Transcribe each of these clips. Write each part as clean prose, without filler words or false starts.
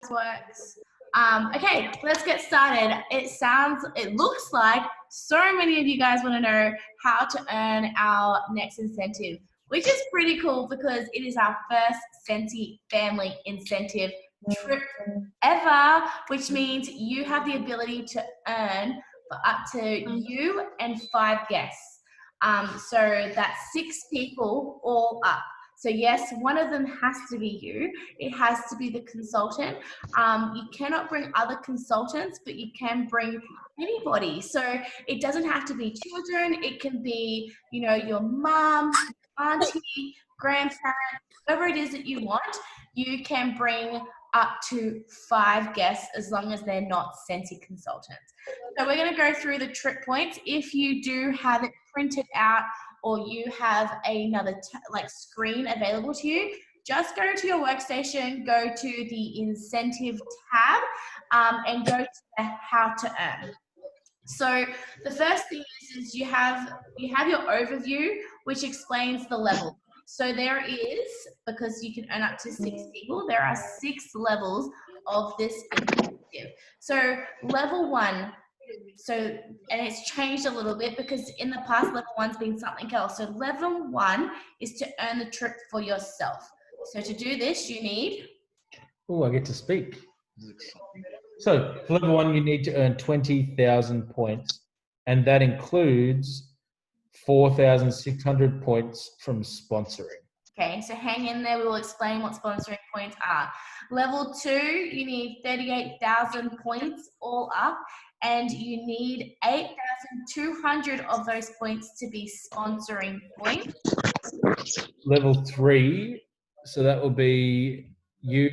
works. Okay, let's get started. It looks like so many of you guys want to know how to earn our next incentive, which is pretty cool because it is our first Senti family incentive trip ever, which means you have the ability to earn for up to you and 5 guests. So that's 6 people all up. So yes, one of them has to be you. It has to be the consultant. You cannot bring other consultants, but you can bring anybody. So it doesn't have to be children. It can be, your mum, auntie, grandparent, whoever it is that you want. You can bring up to 5 guests as long as they're not Senti consultants. So we're going to go through the trip points. If you do have it printed out or you have another screen available to you, just go to your workstation, go to the incentive tab, and go to the how to earn. So the first thing is you have your overview, which explains the level. So there is, because you can earn up to 6 people, there are 6 levels of this incentive. So level 1, and it's changed a little bit because in the past level 1's been something else. So level 1 is to earn the trip for yourself. So to do this, you need... Oh, I get to speak. So for level 1, you need to earn 20,000 points, and that includes 4,600 points from sponsoring. Okay, so hang in there. We will explain what sponsoring points are. Level 2, you need 38,000 points all up, and you need 8,200 of those points to be sponsoring points. Level 3, so that will be you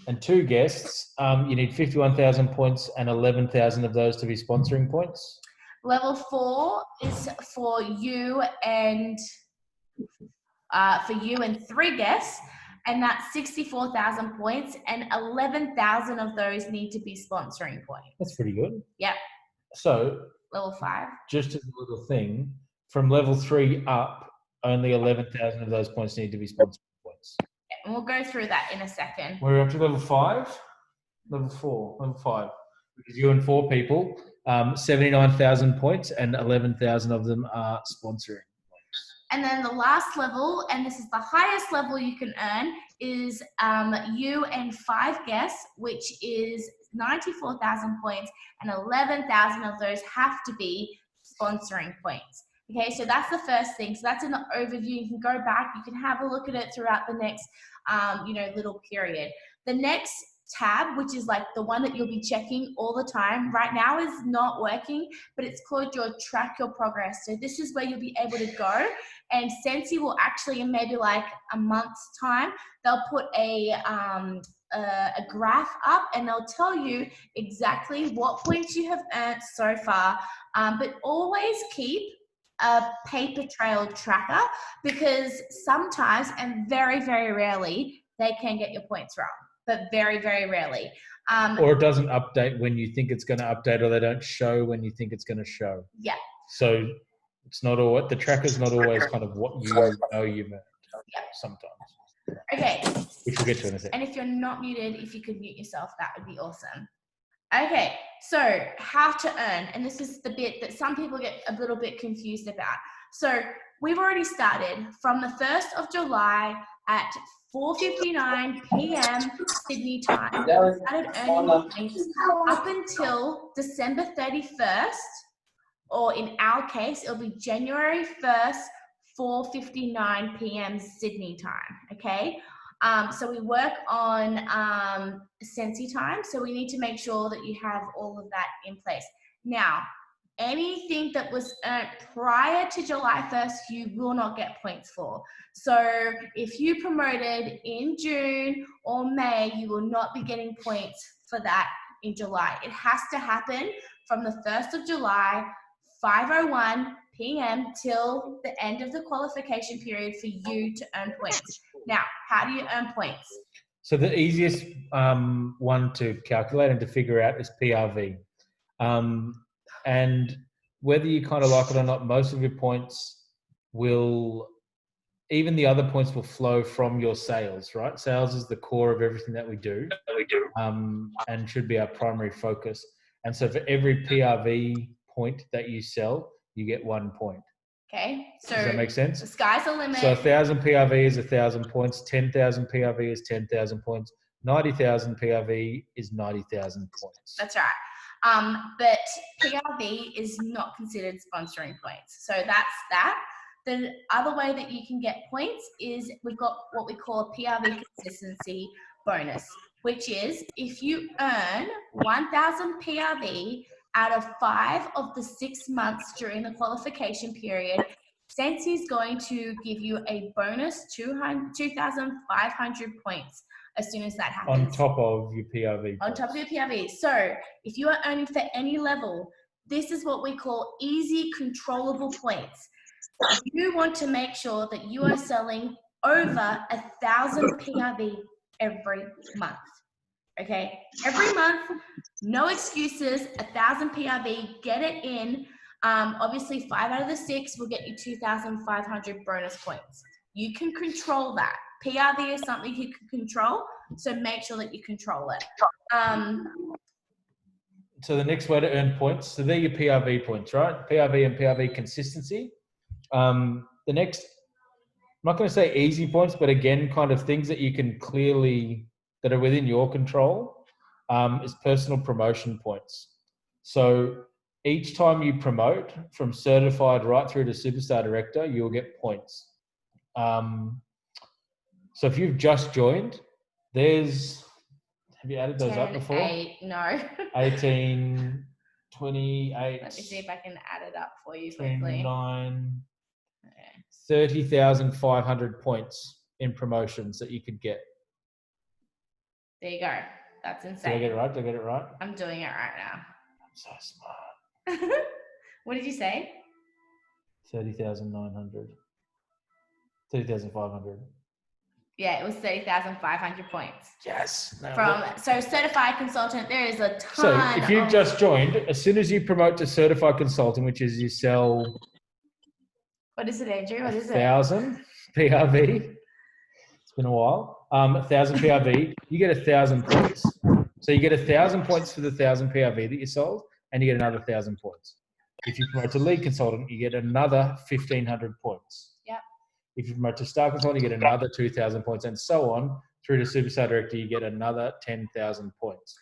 and 2 guests. You need 51,000 points and 11,000 of those to be sponsoring points. Level 4 is for you and 3 guests, and that's 64,000 points, and 11,000 of those need to be sponsoring points. That's pretty good. Yep. So level 5. Just as a little thing, from level 3 up, only 11,000 of those points need to be sponsoring points. Yeah, and we'll go through that in a second. We're up to level 5? Level 4, level 5. Because you and 4 people, 79,000 points, and 11,000 of them are sponsoring. And then the last level, and this is the highest level you can earn, is you and 5 guests, which is 94,000 points, and 11,000 of those have to be sponsoring points. Okay, so that's the first thing. So that's in the overview. You can go back, you can have a look at it throughout the next, little period. The next tab, which is like the one that you'll be checking all the time right now, is not working, but it's called your track your progress. So this is where you'll be able to go, and Senti will actually, in maybe like a month's time, they'll put a graph up and they'll tell you exactly what points you have earned so far, but always keep a paper trail tracker, because sometimes, and very, very rarely, they can get your points wrong. But very, very rarely. Or it doesn't update when you think it's going to update, or they don't show when you think it's going to show. Yeah. So it's not always, the tracker's not always kind of what you know you've earned. Yeah. Sometimes. Okay. Which we'll get to in a second. And if you're not muted, if you could mute yourself, that would be awesome. Okay, so how to earn, and this is the bit that some people get a little bit confused about. So we've already started from the 1st of July at 4:59 p.m. Sydney time. We started earning points up until December 31st, or in our case, it'll be January 1st, 4:59 p.m. Sydney time, okay? So we work on Senti time, so we need to make sure that you have all of that in place. Now, anything that was earned prior to July 1st, you will not get points for. So if you promoted in June or May, you will not be getting points for that in July. It has to happen from the 1st of July, 5:01 p.m. till the end of the qualification period for you to earn points. Now, how do you earn points? So the easiest one to calculate and to figure out is PRV. And whether you kind of like it or not, most of your points will even the other points will flow from your sales, right? Sales is the core of everything that we do, and should be our primary focus. And so for every PRV point that you sell, you get 1 point. Okay, so Does that make sense? the sky's the limit. So 1,000 PRV is 1,000 points. 10,000 PRV is 10,000 points. 90,000 PRV is 90,000 points. That's right. But PRV is not considered sponsoring points. So that's that. The other way that you can get points is we've got what we call a PRV consistency bonus, which is if you earn 1,000 PRV out of 5 of the 6 months during the qualification period, Sensei is going to give you a bonus 2,500 points as soon as that happens. On top of your PRV. On top of your PRV. So if you are earning for any level, this is what we call easy controllable points. You want to make sure that you are selling over 1,000 PRV every month. Okay, every month, no excuses, 1,000 PRV, get it in. Obviously 5 out of the 6 will get you 2,500 bonus points. You can control that. PRV is something you can control, so make sure that you control it. So the next way to earn points, so they're your PRV points, right? PRV and PRV consistency. The next, I'm not going to say easy points, but again, kind of things that you can clearly, that are within your control, is personal promotion points. So each time you promote from certified right through to superstar director, you'll get points. So if you've just joined, have you added those 10, up before? 8, no. 18, 28. Let me see if I can add it up for you quickly. 29, 30,500 points in promotions that you could get. There you go. That's insane. Did I get it right? Did I get it right? I'm doing it right now. I'm so smart. What did you say? 30,900. 30,500. Yeah, it was 30,500 points. Yes. So certified consultant, there is a ton. So if you've just joined, as soon as you promote to certified consultant, which is you sell. What is it, Andrew? What is it? 1,000 PRV. It's been a while. 1,000 PRV. You get 1,000 points. So you get 1,000 points for the 1,000 PRV that you sold, and you get another 1,000 points. If you promote to lead consultant, you get another 1,500 points. Yep. If you promote to star consultant, you get another 2,000 points, and so on through to superstar director. You get another 10,000 points.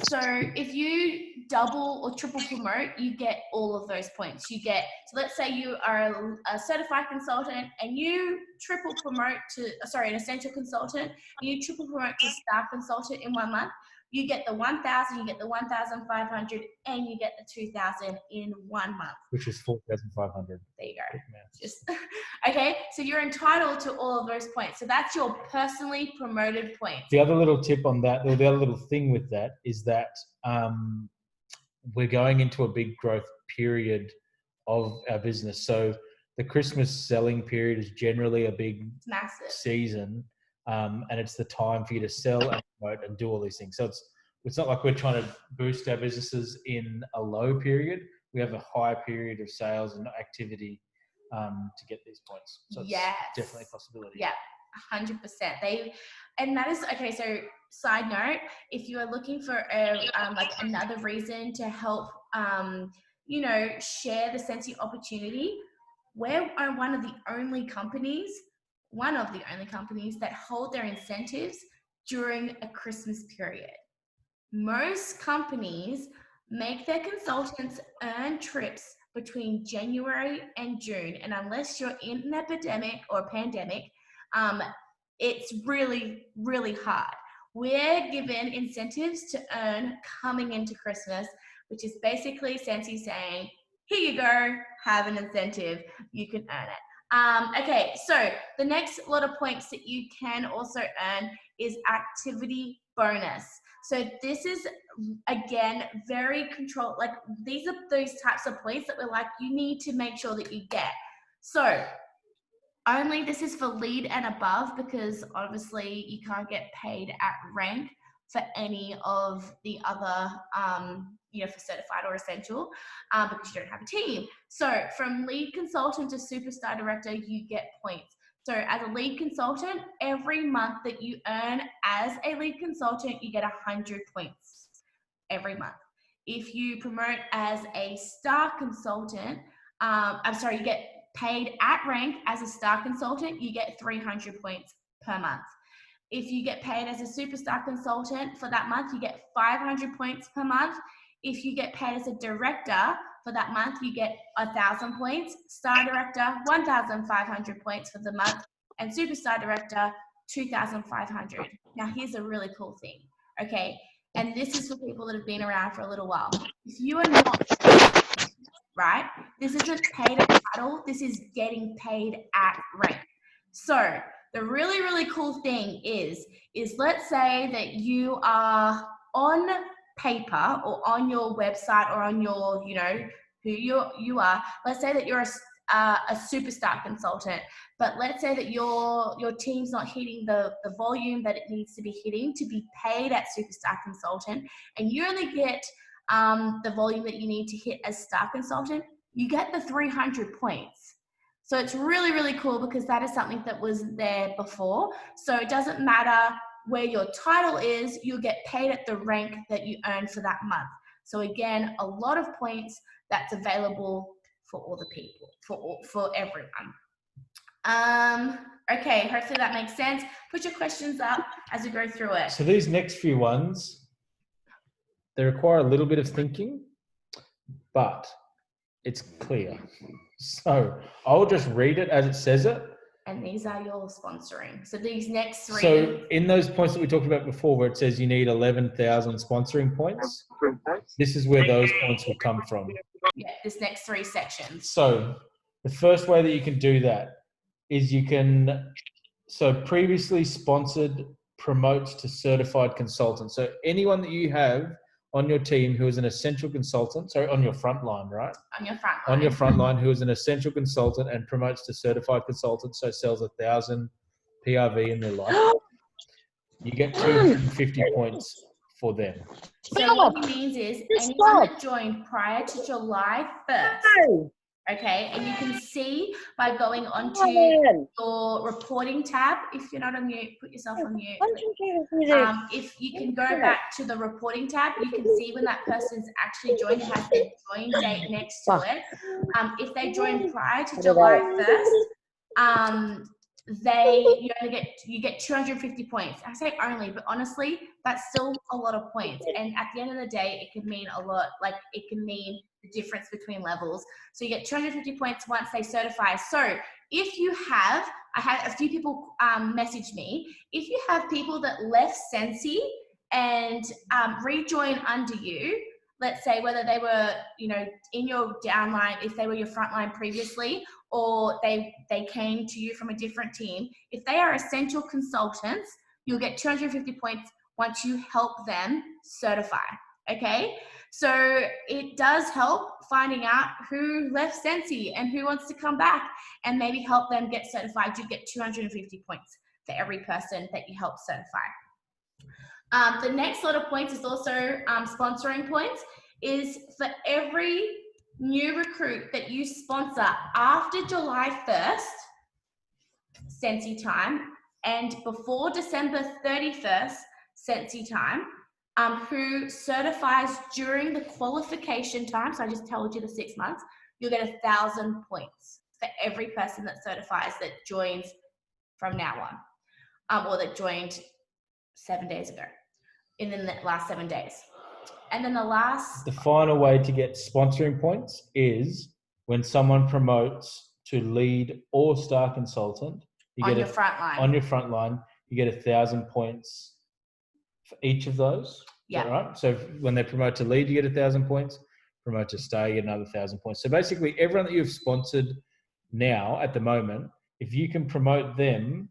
So if you double or triple promote, you get all of those points. You get, so let's say you are a certified consultant and you triple promote to, an essential consultant, and you triple promote to staff consultant in 1 month, you get the 1,000, you get the 1,500, and you get the 2,000 in 1 month. Which is 4,500. There you go. Just, okay, so you're entitled to all of those points. So that's your personally promoted points. The other little tip on that, or the other little thing with that, is that we're going into a big growth period of our business. So the Christmas selling period is generally a big season. And it's the time for you to sell and promote and do all these things. So it's not like we're trying to boost our businesses in a low period. We have a high period of sales and activity to get these points. So it's definitely a possibility. Yeah, 100%. And that is, okay, so side note, if you are looking for another reason to help, share the Sensei opportunity, we're one of the only companies that hold their incentives during a Christmas period. Most companies make their consultants earn trips between January and June. And unless you're in an epidemic or a pandemic, it's really, really hard. We're given incentives to earn coming into Christmas, which is basically Sensei saying, here you go, have an incentive, you can earn it. Okay, so the next lot of points that you can also earn is activity bonus. So this is, again, very controlled. Like, these are those types of points that we're like, you need to make sure that you get. So only this is for lead and above, because obviously you can't get paid at rank for any of the other, for certified or essential, because you don't have a team. So from lead consultant to superstar director, you get points. So as a lead consultant, every month that you earn as a lead consultant, you get 100 points every month. If you promote as a star consultant, you get paid at rank as a star consultant, you get 300 points per month. If you get paid as a superstar consultant for that month, you get 500 points per month. If you get paid as a director for that month, you get 1,000 points. Star director, 1,500 points for the month. And superstar director, 2,500. Now, here's a really cool thing, okay? And this is for people that have been around for a little while. If you are not, right, this isn't paid at title, this is getting paid at rank. So the really, really cool thing is let's say that you are on paper or on your website or on your, you know, who you are. Let's say that you're a superstar consultant, but let's say that your team's not hitting the volume that it needs to be hitting to be paid at superstar consultant, and you only get the volume that you need to hit as star consultant, you get the 300 points. So it's really, really cool because that is something that was there before. So it doesn't matter where your title is, you'll get paid at the rank that you earn for that month. So again, a lot of points that's available for all the people, for everyone. Okay, hopefully that makes sense. Put your questions up as we go through it. So these next few ones, they require a little bit of thinking, but it's clear. So I'll just read it as it says it. And these are your sponsoring. So these next three. So in those points that we talked about before, where it says you need 11,000 sponsoring points, this is where those points will come from. Yeah, this next three sections. So the first way that you can do that is you can, so previously sponsored promotes to certified consultant. So anyone that you have on your team who is an essential consultant, sorry, on your front line, right? On your front line. On your front line, who is an essential consultant and promotes to certified consultant, so sells 1,000 PRV in their life, you get 250 points for them. So what he means is anyone that joined prior to July 1st, okay, and you can see by going onto your reporting tab, if you're not on mute, put yourself on mute. If you can go back to the reporting tab, you can see when that person's actually joined, it has their join date next to it. If they joined prior to July 1st, you get 250 points. I say only, but honestly, that's still a lot of points. And at the end of the day, it can mean a lot. Like it can mean the difference between levels. So you get 250 points once they certify. So if you have, I had a few people message me, if you have people that left Sensi and rejoin under you, let's say whether they were, you know, in your downline, if they were your frontline previously, or they came to you from a different team, if they are essential consultants, you'll get 250 points once you help them certify, okay? So it does help finding out who left Sensi and who wants to come back and maybe help them get certified. You get 250 points for every person that you help certify. The next lot of points is also sponsoring points, is for every new recruit that you sponsor after July 1st, Sensi time, and before December 31st, Sensi time, who certifies during the qualification time, so I just told you the 6 months, you'll get 1,000 points for every person that certifies that joins from now on, or that joined 7 days ago, in the last 7 days. And then the final way to get sponsoring points is when someone promotes to lead or star consultant. On your front line. On your front line, you get 1,000 points for each of those. Yeah. Is that right? So when they promote to lead, you get 1,000 points. Promote to star, you get another 1,000 points. So basically, everyone that you've sponsored now at the moment, if you can promote them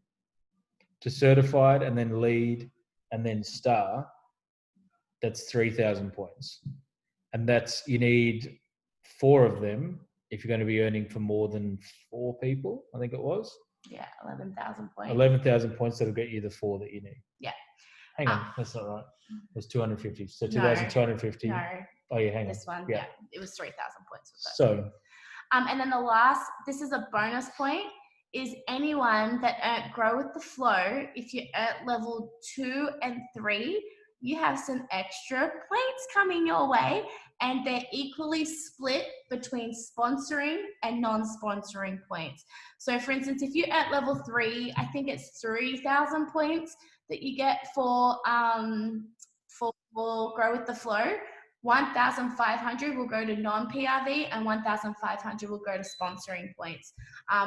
to certified and then lead and then star, that's 3,000 points. And that's, you need 4 of them if you're going to be earning for more than 4 people, I think it was. Yeah, 11,000 points. 11,000 points that'll get you the 4 that you need. Yeah. Hang on, that's not right. It was 250. So 2,250. No. Oh yeah, hang on. This one, yeah. It was 3,000 points. So. And then the last, this is a bonus point, is anyone that earned Grow with the Flow. If you're at level 2 and 3, you have some extra points coming your way, and they're equally split between sponsoring and non-sponsoring points. So for instance, if you're at level 3, I think it's 3,000 points that you get for Grow with the Flow. 1,500 will go to non-PRV and 1,500 will go to sponsoring points.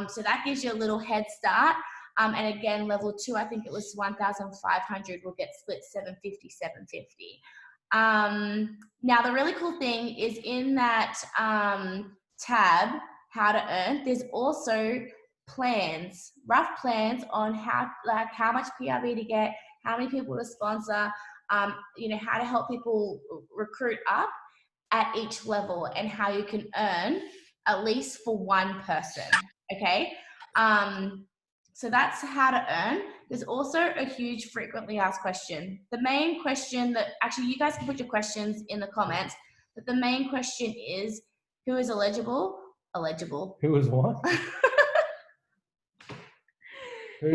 So that gives you a little head start. And again, level 2, I think it was 1,500 will get split 750, 750. Now, the really cool thing is in that tab, how to earn, there's also plans, rough plans on how much PRV to get, how many people to sponsor, you know, how to help people recruit up at each level, and how you can earn at least for one person. Okay. So that's how to earn. There's also a huge frequently asked question. The main question that, actually you guys can put your questions in the comments, but the main question is, who is eligible? Eligible. Who is what? Who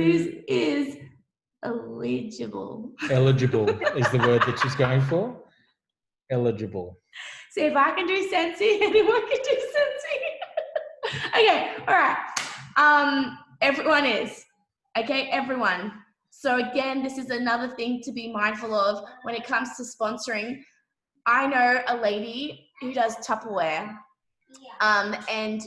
is eligible? Eligible is the word that she's going for. Eligible. See, if I can do Sensi, anyone can do Sensi. Okay, all right. Everyone is. Okay, everyone. So again, this is another thing to be mindful of when it comes to sponsoring. I know a lady who does Tupperware. And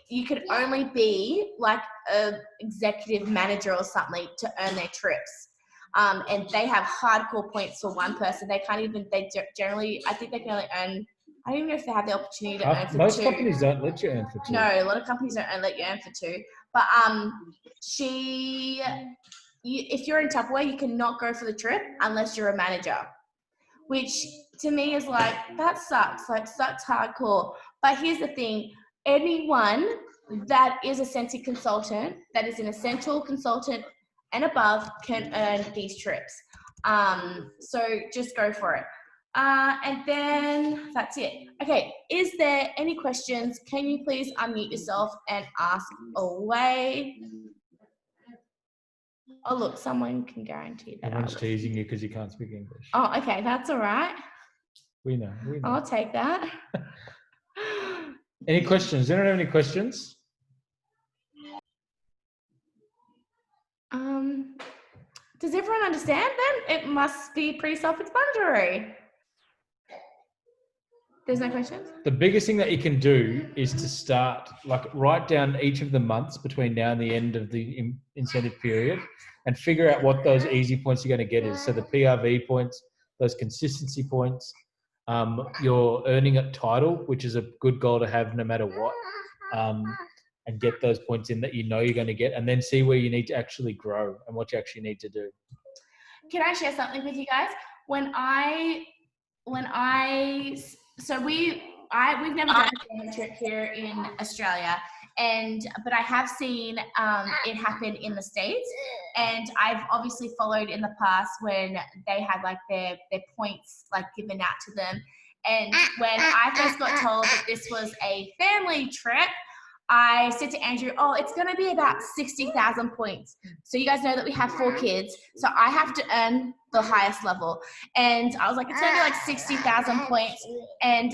you could only be like a executive manager or something to earn their trips. And they have hardcore points for one person. They generally, I think they can only earn, I don't even know if they have the opportunity to earn for most 2. companies don't let you earn for 2. No, a lot of companies don't let you earn for 2. But if you're in Tupperware, you cannot go for the trip unless you're a manager, which to me is like, that sucks. Like, sucks hardcore. But here's the thing, anyone that is a Sensi consultant, that is an essential consultant and above, can earn these trips. So just go for it. And then that's it. Okay, is there any questions? Can you please unmute yourself and ask away? Oh, look, someone can guarantee that. Everyone's teasing you because you can't speak English. Oh, okay, that's all right. We know. I'll take that. Any questions? Anyone have any questions? Does everyone understand then? It must be pretty self-explanatory. There's no questions? The biggest thing that you can do is to start, like, write down each of the months between now and the end of the incentive period and figure out what those easy points you're going to get is. So the PRV points, those consistency points, your earning at title, which is a good goal to have no matter what, and get those points in that you know you're going to get, and then see where you need to actually grow and what you actually need to do. Can I share something with you guys? We've never done a family trip here in Australia, but I have seen it happen in the States, and I've obviously followed in the past when they had like their points like given out to them. And when I first got told that this was a family trip, I said to Andrew, oh, it's going to be about 60,000 points. So you guys know that we have 4 kids. So I have to earn the highest level. And I was like, it's going to be like 60,000 points. And,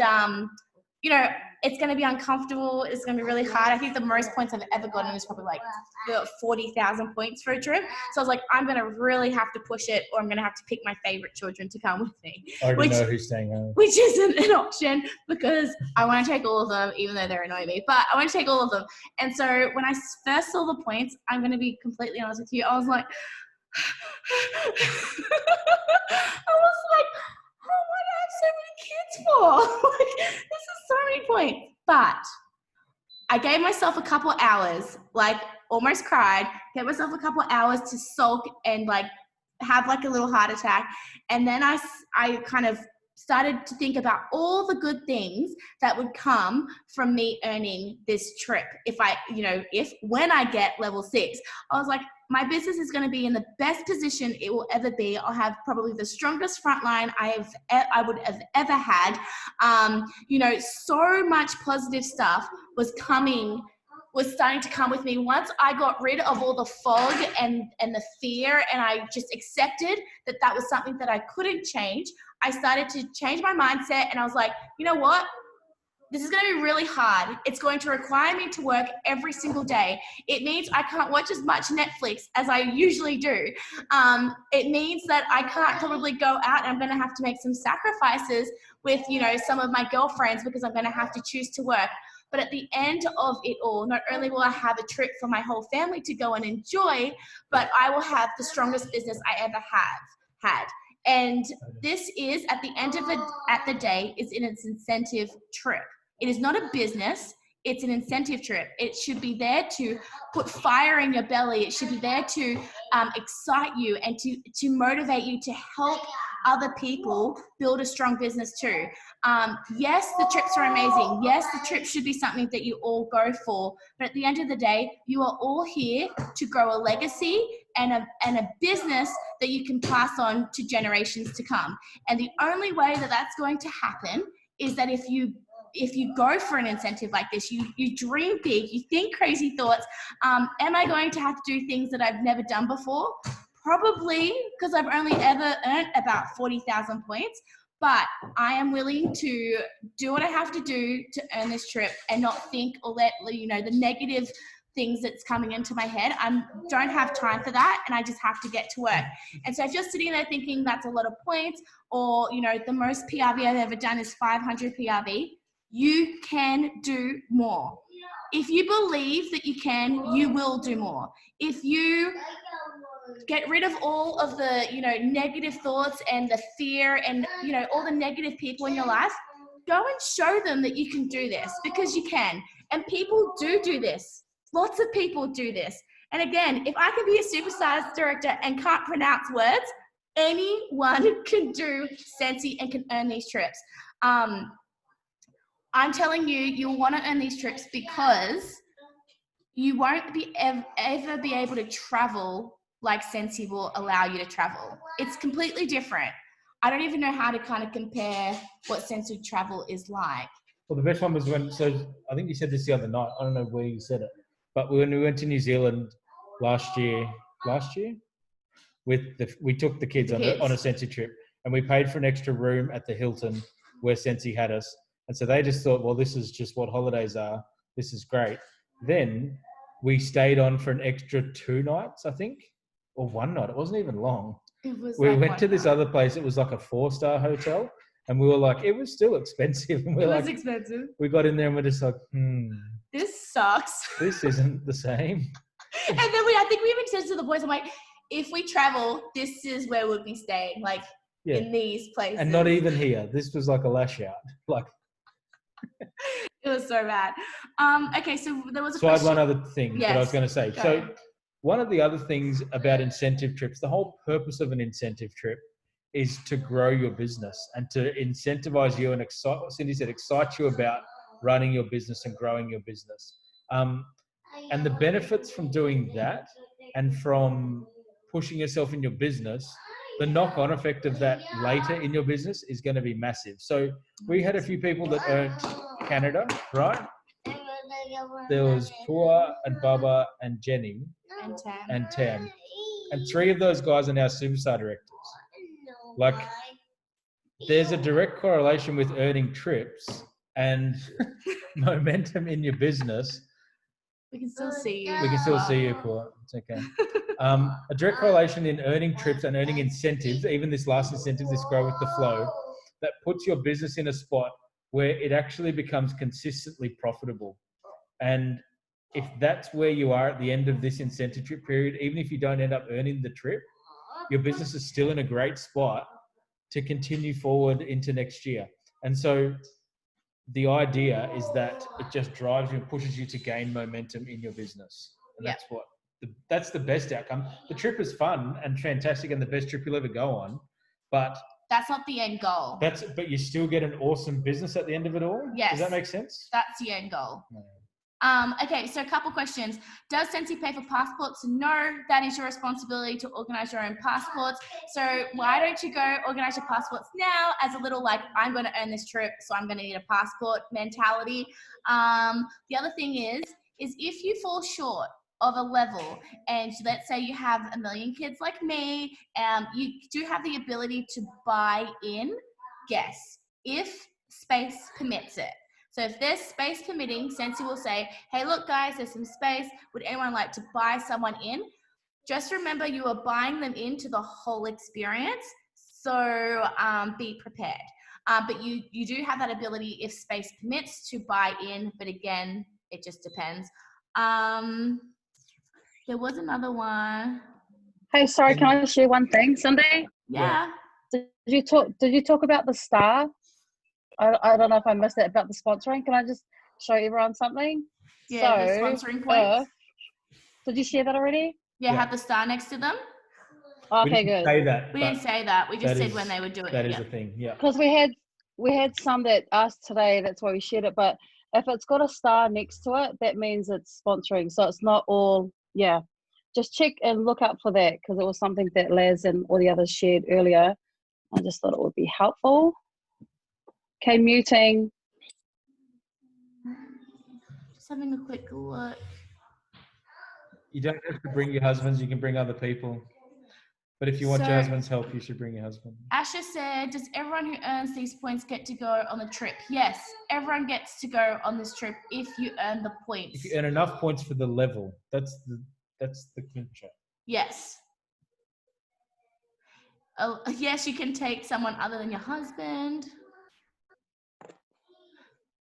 you know, it's going to be uncomfortable. It's going to be really hard. I think the most points I've ever gotten is probably like 40,000 points for a trip. So I was like, I'm going to really have to push it, or I'm going to have to pick my favorite children to come with me. I already know who's staying home. Which isn't an option, because I want to take all of them, even though they're annoying me, but I want to take all of them. And so when I first saw the points, I'm going to be completely honest with you, I was like, oh, why do I have so many kids for? Like, this is so many points. But I gave myself a couple hours, like almost cried, gave myself a couple hours to sulk and like have like a little heart attack. And then I kind of started to think about all the good things that would come from me earning this trip. When I get level 6, I was like, my business is going to be in the best position it will ever be. I'll have probably the strongest front line I would have ever had. So much positive stuff was was starting to come with me. Once I got rid of all the fog and the fear, and I just accepted that that was something that I couldn't change, I started to change my mindset, and I was like, you know what? This is going to be really hard. It's going to require me to work every single day. It means I can't watch as much Netflix as I usually do. It means that I can't probably go out, and I'm going to have to make some sacrifices with, you know, some of my girlfriends, because I'm going to have to choose to work. But at the end of it all, not only will I have a trip for my whole family to go and enjoy, but I will have the strongest business I ever had. And this is, at the end of the day, is an incentive trip. It is not a business. It's an incentive trip. It should be there to put fire in your belly. It should be there to excite you and to motivate you to help other people build a strong business too. Yes, the trips are amazing. Yes, the trip should be something that you all go for. But at the end of the day, you are all here to grow a legacy and a business that you can pass on to generations to come. And the only way that that's going to happen is that if you go for an incentive like this, you dream big, you think crazy thoughts. Am I going to have to do things that I've never done before? Probably, because I've only ever earned about 40,000 points. But I am willing to do what I have to do to earn this trip and not think or let, you know, the negative things that's coming into my head. I don't have time for that, and I just have to get to work. And so if you're sitting there thinking that's a lot of points, or, you know, the most PRV I've ever done is 500 PRV, you can do more. If you believe that you can, you will do more. If you get rid of all of the, you know, negative thoughts and the fear and, you know, all the negative people in your life, go and show them that you can do this, because you can. And people do this. Lots of people do this. And again, if I can be a superstars director and can't pronounce words, anyone can do Sensi and can earn these trips. I'm telling you, you'll want to earn these trips because you won't be ever be able to travel like Sensi will allow you to travel. It's completely different. I don't even know how to kind of compare what Sensi travel is like. Well, the best one was so I think you said this the other night. I don't know where you said it, but when we went to New Zealand last year, we took the kids on a Sensi trip, and we paid for an extra room at the Hilton where Sensi had us. And so they just thought, well, this is just what holidays are. This is great. Then we stayed on for an extra 2 nights, I think, or 1 night. It wasn't even long. We went to this other place. It was like a 4-star hotel. And we were like, it was still expensive. And it was expensive. We got in there and we're just like, this sucks. This isn't the same. And then I think we even said to the boys, I'm like, if we travel, this is where we'll be staying, like in these places. And not even here. This was like a lash out. Like, it was so bad. Okay, so there was a question. I had one other thing that I was going to say. So one of the other things about incentive trips, the whole purpose of an incentive trip is to grow your business and to incentivize you and excite you about running your business and growing your business. And the benefits from doing that and from pushing yourself in your business, the knock-on effect of that later in your business is going to be massive. So we had a few people that earned Canada, right? There was Pua and Baba and Jenny and Tam. And 3 of those guys are now superstar directors. Like, there's a direct correlation with earning trips and momentum in your business. We can still see you. We can still see you, Pua. It's okay. A direct correlation in earning trips and earning incentives, even this last incentive, this Grow with the Flow, that puts your business in a spot where it actually becomes consistently profitable. And if that's where you are at the end of this incentive trip period, even if you don't end up earning the trip, your business is still in a great spot to continue forward into next year. And so the idea is that it just drives you and pushes you to gain momentum in your business. And that's the best outcome. The trip is fun and fantastic and the best trip you'll ever go on, but that's not the end goal. But you still get an awesome business at the end of it all? Yes. Does that make sense? That's the end goal. No. Okay, so a couple questions. Does Sensi pay for passports? No, that is your responsibility to organize your own passports. So why don't you go organize your passports now as a little like, I'm going to earn this trip, so I'm going to need a passport mentality. The other thing is, is if you fall short of a level, and let's say you have 1 million kids like me, you do have the ability to buy in guests if space permits it. So if there's space permitting, Sensi will say, hey, look guys, there's some space. Would anyone like to buy someone in? Just remember you are buying them into the whole experience. So be prepared. But you do have that ability if space permits to buy in, but again, it just depends. There was another one. Hey, sorry, can I share one thing, Cindy? Yeah. Did you talk about the star? I don't know if I missed it about the sponsoring. Can I just show everyone something? Yeah, the sponsoring points. Did you share that already? Yeah, have the star next to them. Okay, good. Say that. We didn't say that. We just said when they would do it. That is a thing. Yeah. Because we had some that asked today. That's why we shared it. But if it's got a star next to it, that means it's sponsoring. So it's not all. Yeah. Just check and look out for that, because it was something that Laz and all the others shared earlier. I just thought it would be helpful. Okay, muting. Just having a quick look. You don't have to bring your husbands. You can bring other people. But if you want your husband's help, you should bring your husband. Asha said, does everyone who earns these points get to go on the trip? Yes, everyone gets to go on this trip if you earn the points. If you earn enough points for the level, that's the clincher. Yes. Yes, you can take someone other than your husband.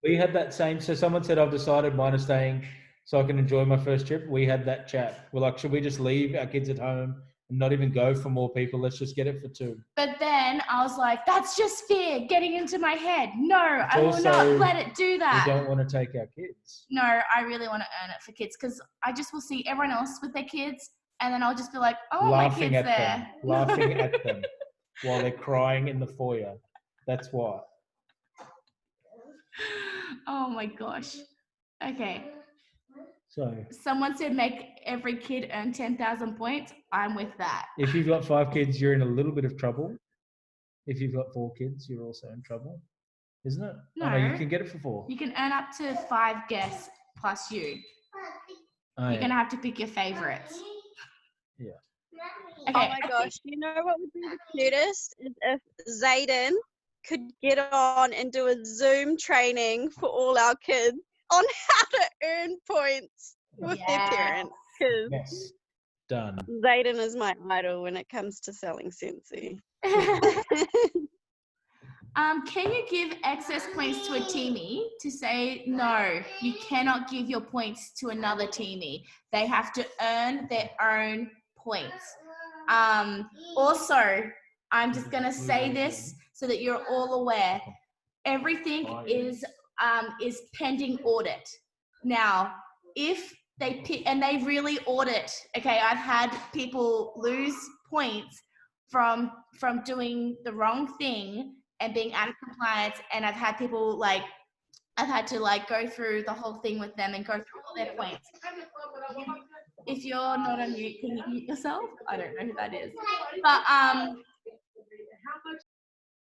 We had that same. So someone said, I've decided mine is staying so I can enjoy my first trip. We had that chat. We're like, should we just leave our kids at home and not even go for more people? Let's just get it for 2. But then I was like, that's just fear getting into my head. No, I will not let it do that. We don't want to take our kids. No, I really want to earn it for kids, because I just will see everyone else with their kids, and then I'll just be like, oh, laughing my at kid's there. them, laughing at them while they're crying in the foyer. That's why. Oh my gosh. Okay. So someone said make every kid earn 10,000 points. I'm with that. If you've got 5 kids, you're in a little bit of trouble. If you've got 4 kids, you're also in trouble, isn't it? No, oh, no, you can get it for 4. You can earn up to 5 guests plus you. You're gonna have to pick your favorites. Yeah. Okay. Oh my gosh, you know what would be the cutest is if Zayden could get on and do a Zoom training for all our kids on how to earn points with their parents. Because Yes. Done. Zayden is my idol when it comes to selling Sensi. Can you give excess points to a teamie? To say no, you cannot give your points to another teamie. They have to earn their own points. Also, I'm just gonna say this so that you're all aware. Everything is pending audit. Now, if they pick and they really audit, okay, I've had people lose points from doing the wrong thing and being out of compliance, and I've had people I've had to go through the whole thing with them and go through all their points. If you're not on mute, can you mute yourself? I don't know who that is. But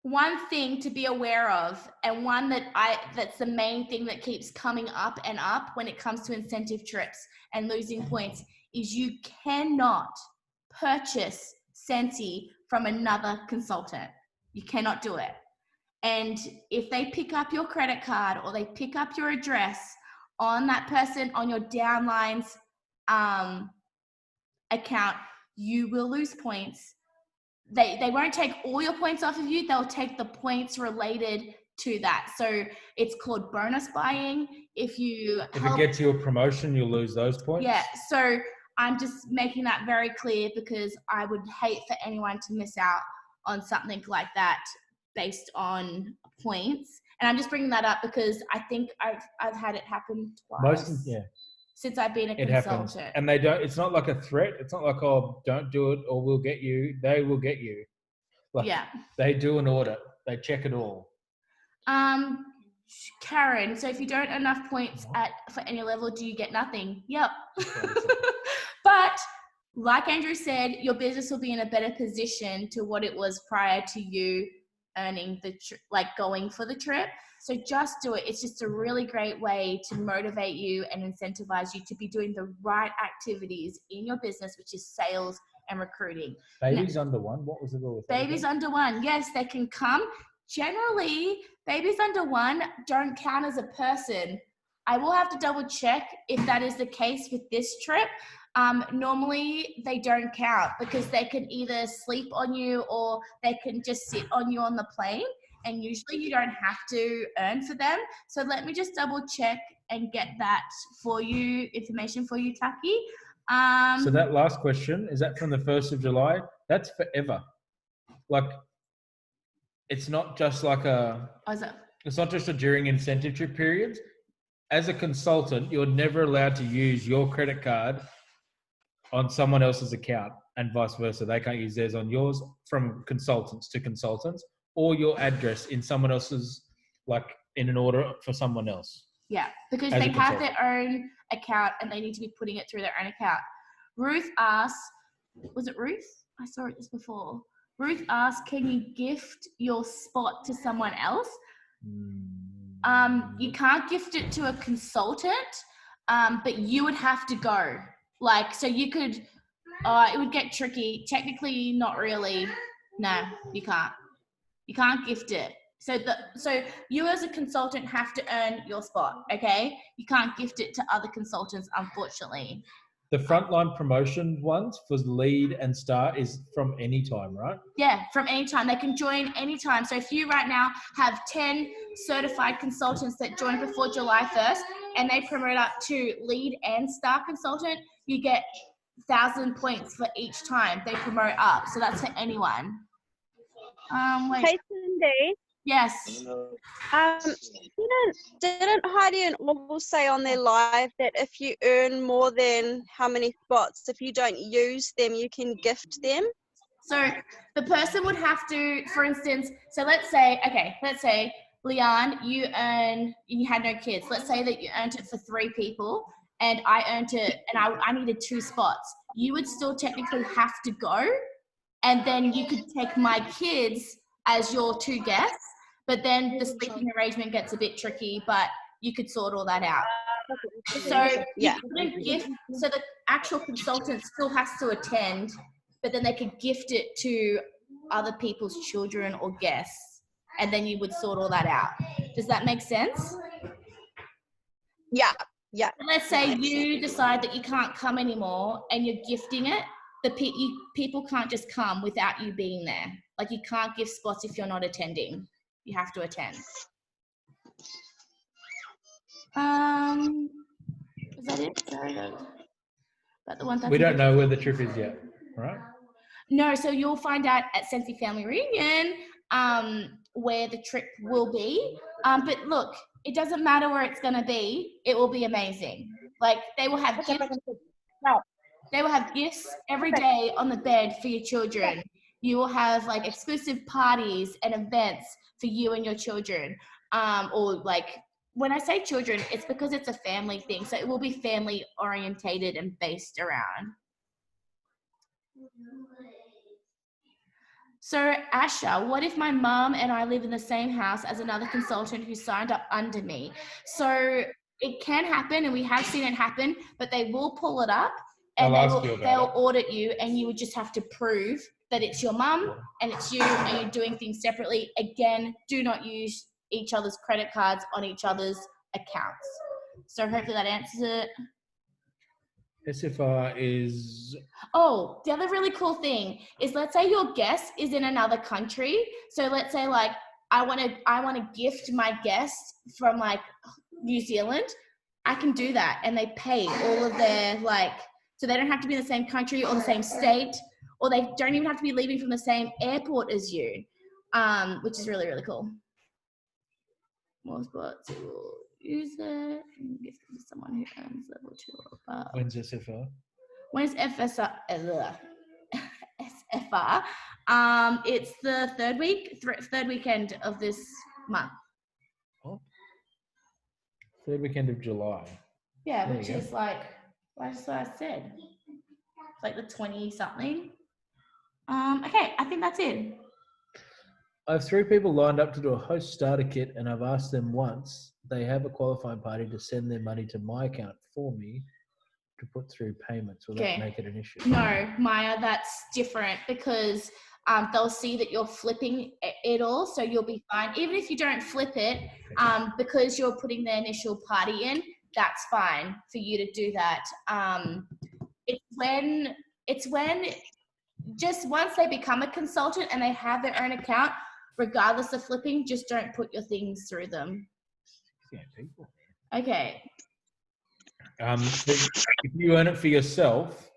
one thing to be aware of, and one that's the main thing that keeps coming up and up when it comes to incentive trips and losing points, is you cannot purchase Sensi from another consultant. You cannot do it. And if they pick up your credit card or they pick up your address on that person on your downline's account, you will lose points. They won't take all your points off of you. They'll take the points related to that. So it's called bonus buying. If it gets you a promotion, you'll lose those points. Yeah. So I'm just making that very clear, because I would hate for anyone to miss out on something like that based on points. And I'm just bringing that up because I think I've had it happen twice. Since I've been a consultant. Happens. And they don't, it's not like a threat. It's not like, oh, don't do it or we'll get you. They will get you. They do an audit. They check it all. Karen, so if you don't earn enough points for any level, do you get nothing? Yep. But like Andrew said, your business will be in a better position to what it was prior to you earning like going for the trip. So just do it. It's just a really great way to motivate you and incentivize you to be doing the right activities in your business, which is sales and recruiting. Babies under 1. What was the rule with that Babies again? under 1, yes, they can come. Generally, babies under 1 don't count as a person. I will have to double check if that is the case with this trip. Normally, they don't count because they can either sleep on you or they can just sit on you on the plane. And usually you don't have to earn for them. So let me just double check and get that for you, information for you, Taki. So that last question, is that from the 1st of July? That's forever. Like, it's not just like it's not just a during incentive trip periods. As a consultant, you're never allowed to use your credit card on someone else's account and vice versa. They can't use theirs on yours, from consultants to consultants, or your address in someone else's, like in an order for someone else. Yeah, because As a they have consultant. their own account and they need to be putting it through their own account. Ruth asked, was it Ruth? I saw it just before. Ruth asked, can you gift your spot to someone else? You can't gift it to a consultant, but you would have to go. Like, so you could, it would get tricky. Technically, not really. No, you can't. You can't gift it. So you as a consultant have to earn your spot, okay? You can't gift it to other consultants, unfortunately. The frontline promotion ones for lead and start is from any time, right? Yeah, from any time. They can join anytime. So if you right now have 10 certified consultants that join before July 1st and they promote up to lead and star consultant, you get 1,000 points for each time they promote up. So that's for anyone. Wait. Hey, Cindy. Yes. Didn't Heidi and Orville say on their live that if you earn more than how many spots, if you don't use them, you can gift them? So the person would have to, for instance, so let's say, Leanne, you had no kids. Let's say that you earned it for 3 people and I earned it and I needed 2 spots. You would still technically have to go, and then you could take my kids as your 2 guests, but then the sleeping arrangement gets a bit tricky, but you could sort all that out. So Yeah. So the actual consultant still has to attend, but then they could gift it to other people's children or guests, and then you would sort all that out. Does that make sense? Yeah. Yeah. Let's say you decide that you can't come anymore and you're gifting it. People can't just come without you being there. Like, you can't gift spots if you're not attending. You have to attend. Is that it? Sorry, about the 1,000. We don't know where the trip is yet, right? No, so you'll find out at Sensi Family Reunion where the trip will be. But look, it doesn't matter where it's going to be. It will be amazing. Like, they will have gifts. They will have gifts every day on the bed for your children. You will have like exclusive parties and events for you and your children. Or like, when I say children, it's because it's a family thing. So it will be family orientated and based around. So Asha, what if my mum and I live in the same house as another consultant who signed up under me? So it can happen, and we have seen it happen, but they will pull it up and they'll audit you, and you would just have to prove that it's your mum and it's you and you're doing things separately. Again, do not use each other's credit cards on each other's accounts. So hopefully that answers it. SFR is... Oh, the other really cool thing is, let's say your guest is in another country. So let's say like, I want to gift my guest from like New Zealand. I can do that, and they pay all of their so they don't have to be in the same country or the same state, or they don't even have to be leaving from the same airport as you, which is really, really cool. More spots, you will use it and gift it to someone who earns level 2 or above. When's SFR? When's SFR? It's the third weekend of this month. Oh. Third weekend of July. Yeah, There which you go. is like, that's what I said. It's like the 20 something. Okay, I think that's it. I have 3 people lined up to do a host starter kit, and I've asked them once they have a qualifying party to send their money to my account for me to put through payments. Will Okay. that make it an issue? No, Maya, that's different because they'll see that you're flipping it all, so you'll be fine. Even if you don't flip it, because you're putting the initial party in, that's fine for you to do that. It's when just once they become a consultant and they have their own account, regardless of flipping, just don't put your things through them. Yeah, people. Okay. So if you earn it for yourself,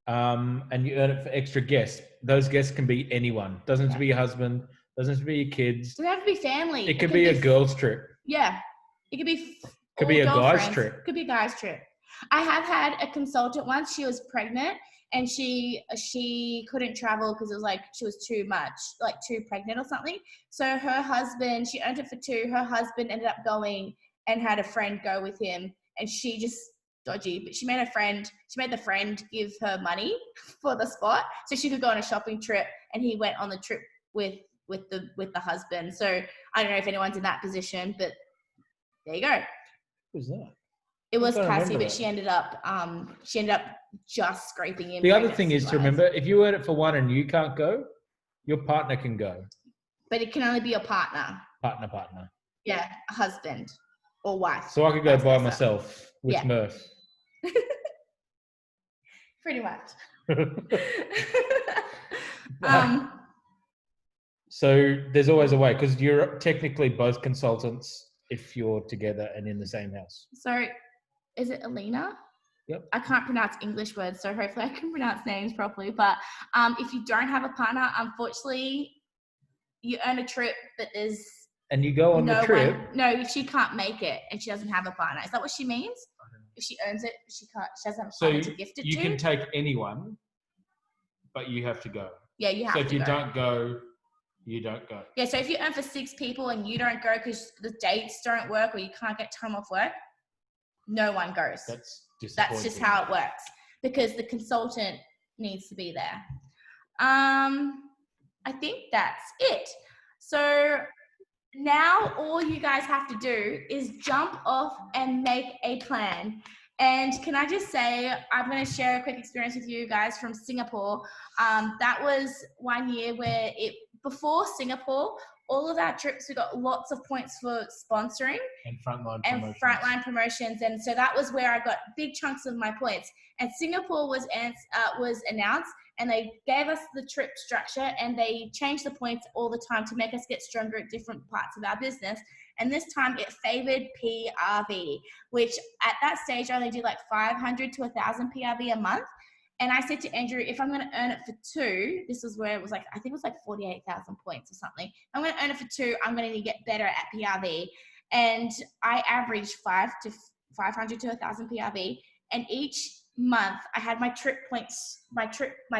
and you earn it for extra guests, those guests can be anyone. Doesn't have to be your husband. Doesn't have to be your kids. Doesn't have to be family. It could be a girls' trip. Yeah. It could be. Could be a guy's trip. Could be a guy's trip. I have had a consultant once. She was pregnant and she couldn't travel because it was like she was too much, like too pregnant or something. So her husband, she earned it for 2. Her husband ended up going and had a friend go with him, and she just dodgy, but she made the friend give her money for the spot so she could go on a shopping trip, and he went on the trip with the husband. So I don't know if anyone's in that position, but there you go. Who's that? It was I don't Cassie, remember but she ended up just scraping in. The other thing is to remember, if you earn it for one and you can't go, your partner can go. But it can only be your partner. Partner. Yeah, a husband or wife. So I could go Vice by versa. myself with Yeah. Murph. Pretty much. So there's always a way, because you're technically both consultants if you're together and in the same house. So is it Alina? Yep. I can't pronounce English words, so hopefully I can pronounce names properly. But if you don't have a partner, unfortunately, you earn a trip, but there's And you go on the trip. No, she can't make it and she doesn't have a partner. Is that what she means? If she earns it, she doesn't have a partner to gift it you to? can take anyone, but you have to go. Yeah, you have So to if you go. don't go, you don't go. Yeah, so if you earn for 6 people and you don't go because the dates don't work or you can't get time off work, no one goes. That's disappointing. That's just how it works because the consultant needs to be there. I think that's it. So now all you guys have to do is jump off and make a plan. And can I just say, I'm going to share a quick experience with you guys from Singapore. That was one year where before Singapore, all of our trips, we got lots of points for sponsoring and frontline promotions. And so that was where I got big chunks of my points. And Singapore was announced, and they gave us the trip structure, and they changed the points all the time to make us get stronger at different parts of our business. And this time it favored PRV, which at that stage I only did like 500 to 1,000 PRV a month. And I said to Andrew, if I'm going to earn it for 2, this is where it was like, I think it was like 48,000 points or something. If I'm going to earn it for 2, I'm going to get better at PRV. And I averaged 500 to 1,000 PRV. And each month I had my trip points, my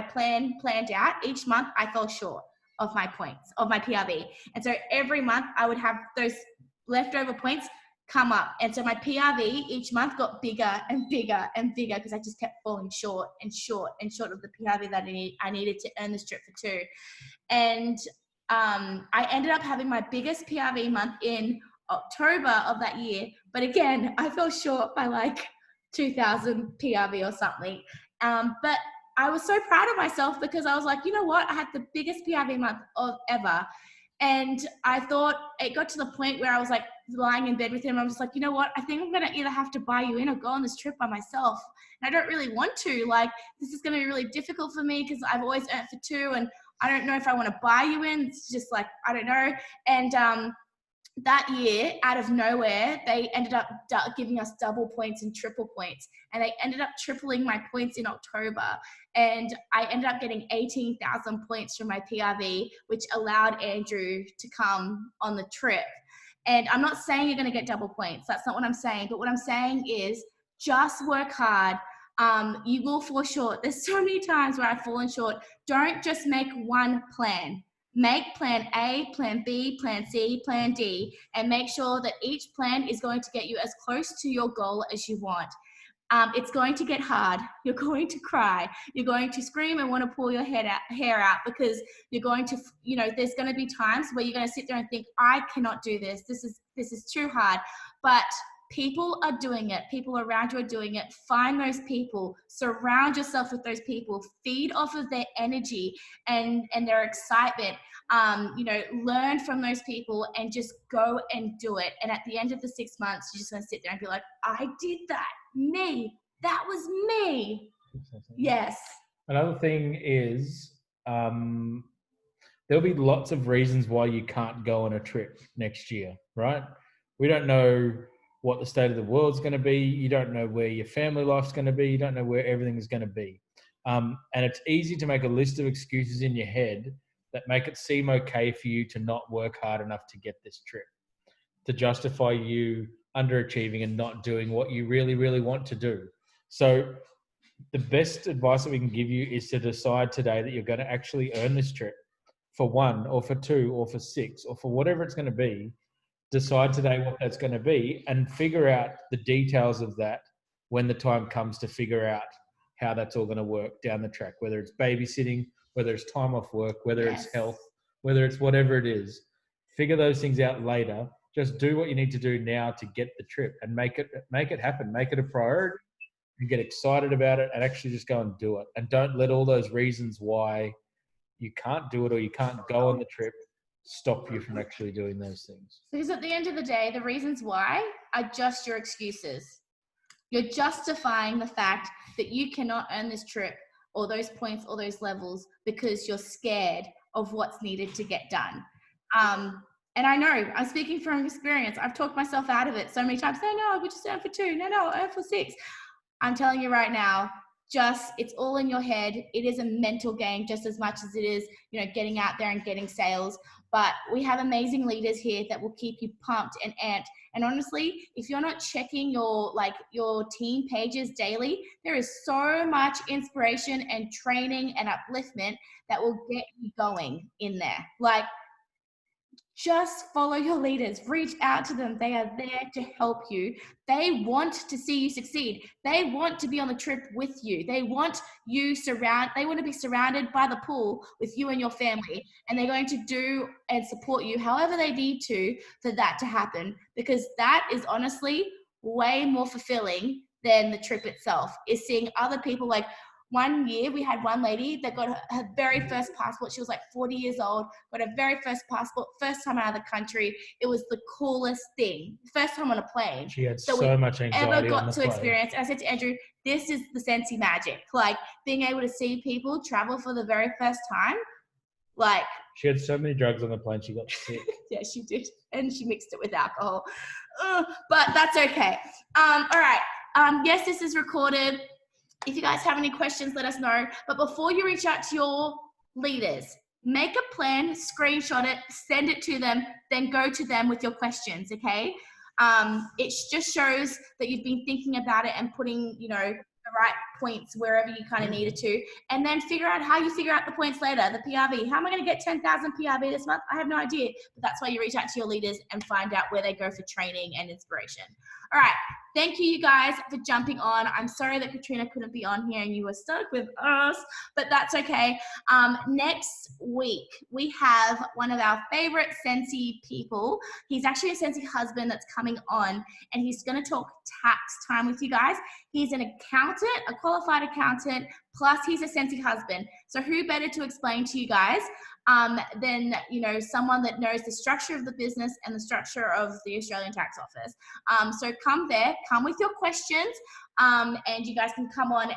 plan planned out. Each month I fell short of my points, of my PRV. And so every month I would have those leftover points come up. And so my PRV each month got bigger and bigger and bigger because I just kept falling short and short of the PRV that I needed to earn this trip for 2. And I ended up having my biggest PRV month in October of that year. But again, I fell short by like 2,000 PRV or something. But I was so proud of myself because I was like, you know what? I had the biggest PRV month of ever. And I thought it got to the point where I was like lying in bed with him. I was just like, you know what? I think I'm going to either have to buy you in or go on this trip by myself. And I don't really want to. Like, this is going to be really difficult for me because I've always earned for 2 and I don't know if I want to buy you in. It's just like, I don't know. And that year, out of nowhere, they ended up giving us double points and triple points. And they ended up tripling my points in October. And I ended up getting 18,000 points from my PRV, which allowed Andrew to come on the trip. And I'm not saying you're going to get double points. That's not what I'm saying. But what I'm saying is just work hard. You will fall short. There's so many times where I've fallen short. Don't just make one plan. Make plan A, plan B, plan C, plan D, and make sure that each plan is going to get you as close to your goal as you want. It's going to get hard. You're going to cry. You're going to scream and want to pull your hair out because you're going to, there's going to be times where you're going to sit there and think, I cannot do this. This is too hard. But people are doing it. People around you are doing it. Find those people. Surround yourself with those people. Feed off of their energy and their excitement. Learn from those people and just go and do it. And at the end of the 6 months, you're just going to sit there and be like, I did that. Me. That was me. Yes. Another thing is there'll be lots of reasons why you can't go on a trip next year, right? We don't know what the state of the world's going to be. You don't know where your family life's going to be. You don't know where everything is going to be. And it's easy to make a list of excuses in your head that make it seem okay for you to not work hard enough to get this trip, to justify you underachieving and not doing what you really, really want to do. So the best advice that we can give you is to decide today that you're going to actually earn this trip for 1 or for 2 or for 6 or for whatever it's going to be. Decide today what that's going to be and figure out the details of that when the time comes to figure out how that's all going to work down the track, whether it's babysitting, whether it's time off work, whether it's health, whether it's whatever it is. Figure those things out later. Just do what you need to do now to get the trip and make it happen. Make it a priority and get excited about it and actually just go and do it. And don't let all those reasons why you can't do it or you can't go on the trip stop you from actually doing those things. Because at the end of the day, the reasons why are just your excuses. You're justifying the fact that you cannot earn this trip or those points or those levels because you're scared of what's needed to get done. And I know, I'm speaking from experience. I've talked myself out of it so many times. No, we just earn for 2. No, earn for 6. I'm telling you right now, it's all in your head. It is a mental game just as much as it is, getting out there and getting sales. But we have amazing leaders here that will keep you pumped and amped. And honestly, if you're not checking your team pages daily, there is so much inspiration and training and upliftment that will get you going in there. Just follow your leaders, reach out to them. They are there to help you. They want to see you succeed. They want to be on the trip with you. They want to be surrounded by the pool with you and your family. And they're going to do and support you however they need to for that to happen. Because that is honestly way more fulfilling than the trip itself, is seeing other people. One year we had one lady that got her very first passport. She was 40 years old, got her very first passport, first time out of the country. It was the coolest thing. First time on a plane. She had so much anxiety ever got on the to plane. experience. I said to Andrew, this is the Scentsy magic. Being able to see people travel for the very first time. She had so many drugs on the plane, she got sick. Yeah, she did. And she mixed it with alcohol. But that's okay. All right. Yes, this is recorded. If you guys have any questions, let us know. But before you reach out to your leaders, make a plan, screenshot it, send it to them, then go to them with your questions, okay? It just shows that you've been thinking about it and putting, the right points wherever you kind of needed to. And then figure out how you figure out the points later, the PRV. How am I going to get 10,000 PRV this month? I have no idea. But that's why you reach out to your leaders and find out where they go for training and inspiration. All right. Thank you guys for jumping on. I'm sorry that Katrina couldn't be on here and you were stuck with us, but that's okay. Next week, we have one of our favorite Scentsy people. He's actually a Scentsy husband that's coming on, and he's going to talk tax time with you guys. He's an accountant, a qualified accountant, plus he's a Scentsy husband. So who better to explain to you guys than someone that knows the structure of the business and the structure of the Australian Tax Office. So come with your questions, and you guys can come on